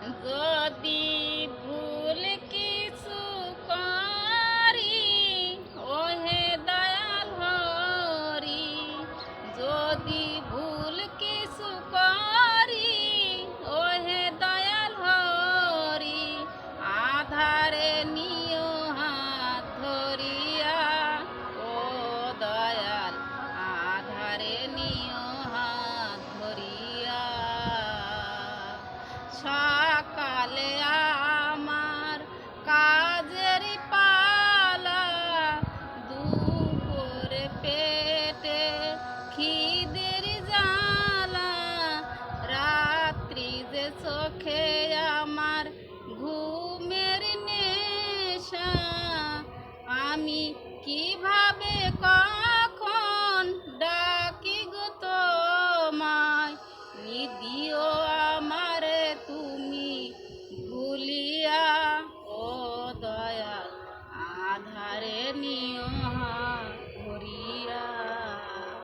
যদি ভুল কিছু করি ওহে দয়াল হরি, যদি ভুল কিছু করি ওহে দয়াল হরি, আধারে নিও হাত ধরিয়া, ও দয়াল আধারে নিও হাত ধরিয়া। সকালে আমার কাজের পালা, দুপুরে পেটে খিদের জ্বালা, রাত্রি যে চোখে আমার ঘুমের নেশা, আমি কিভাবে